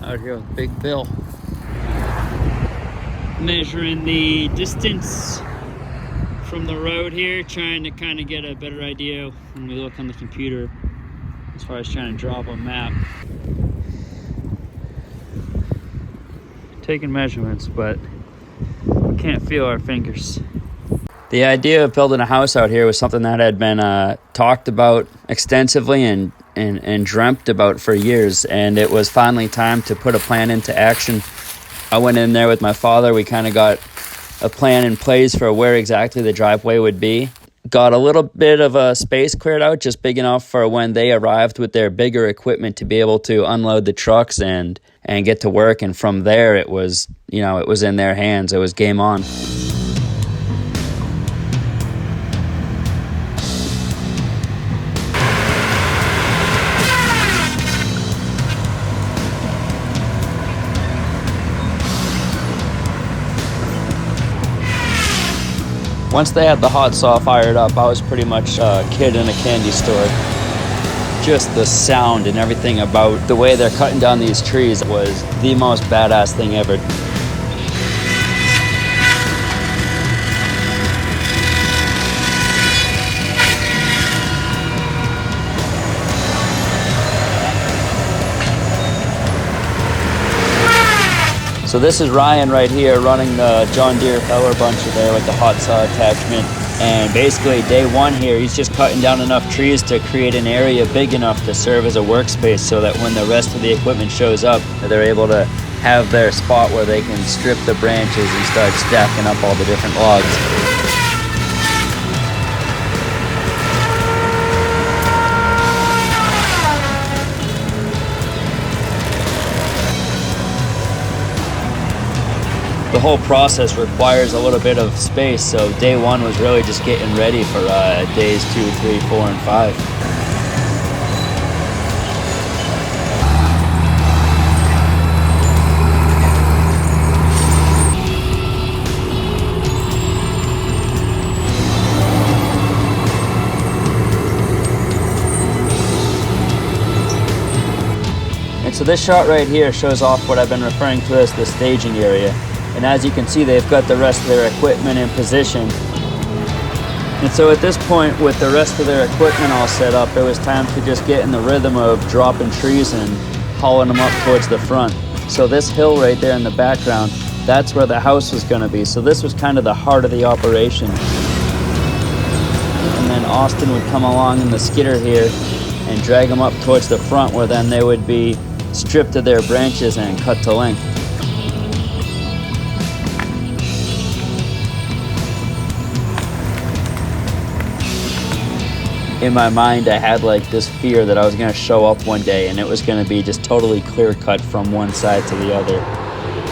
out here with Big Bill. Measuring the distance from the road here, trying to kind of get a better idea when we look on the computer as far as trying to draw up a map. Taking measurements, but we can't feel our fingers. The idea of building a house out here was something that had been talked about extensively and dreamt about for years, and it was finally time to put a plan into action. I went in there with my father. We kind of got a plan in place for where exactly the driveway would be. Got a little bit of a space cleared out, just big enough for when they arrived with their bigger equipment to be able to unload the trucks and get to work. And from there, it was in their hands. It was game on. Once they had the hot saw fired up, I was pretty much a kid in a candy store. Just the sound and everything about the way they're cutting down these trees was the most badass thing ever. So this is Ryan right here running the John Deere feller buncher there with the hot saw attachment. And basically day one here, he's just cutting down enough trees to create an area big enough to serve as a workspace so that when the rest of the equipment shows up, they're able to have their spot where they can strip the branches and start stacking up all the different logs. The whole process requires a little bit of space, so day one was really just getting ready for days 2, 3, 4, and 5. And so this shot right here shows off what I've been referring to as the staging area. And as you can see, they've got the rest of their equipment in position. And so at this point, with the rest of their equipment all set up, it was time to just get in the rhythm of dropping trees and hauling them up towards the front. So this hill right there in the background, that's where the house was going to be. So this was kind of the heart of the operation. And then Austin would come along in the skidder here and drag them up towards the front, where then they would be stripped of their branches and cut to length. In my mind, I had like this fear that I was gonna show up one day and it was gonna be just totally clear cut from one side to the other.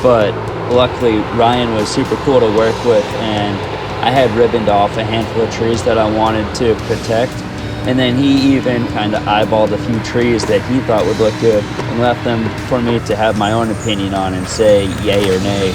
But luckily, Ryan was super cool to work with, and I had ribboned off a handful of trees that I wanted to protect. And then he even kind of eyeballed a few trees that he thought would look good and left them for me to have my own opinion on and say yay or nay.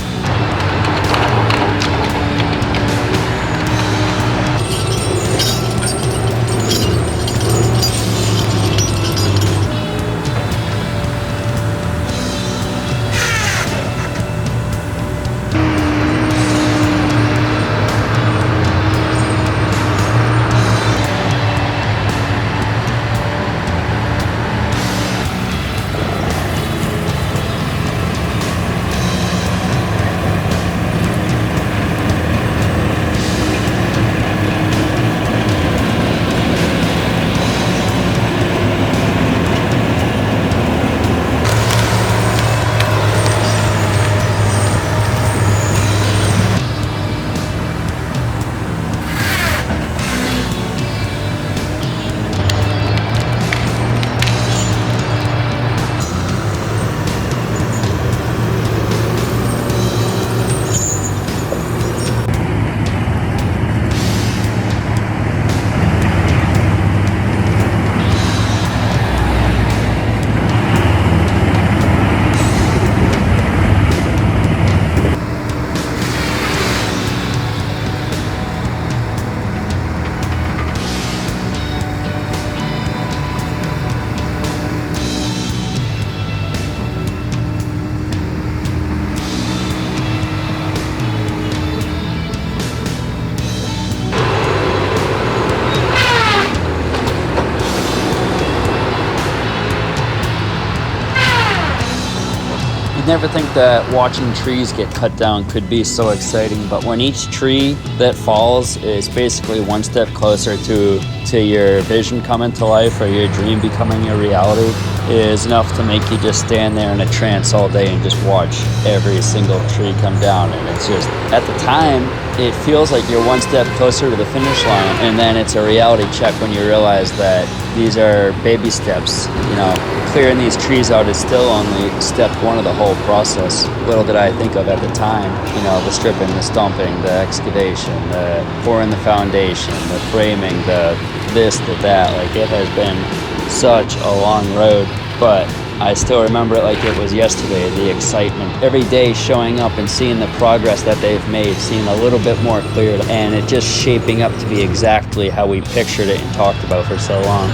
You'd never think that watching trees get cut down could be so exciting, but when each tree that falls is basically one step closer to your vision coming to life or your dream becoming a reality, is enough to make you just stand there in a trance all day and just watch every single tree come down. And it's just, at the time, it feels like you're one step closer to the finish line, and then it's a reality check when you realize that these are baby steps. You know, clearing these trees out is still only step one of the whole process. Little did I think of at the time, you know, the stripping, the stumping, the excavation, the pouring the foundation, the framing, the this, the that. Like, it has been such a long road, but I still remember it like it was yesterday, the excitement. Every day showing up and seeing the progress that they've made, seeing a little bit more clear, and it just shaping up to be exactly how we pictured it and talked about for so long.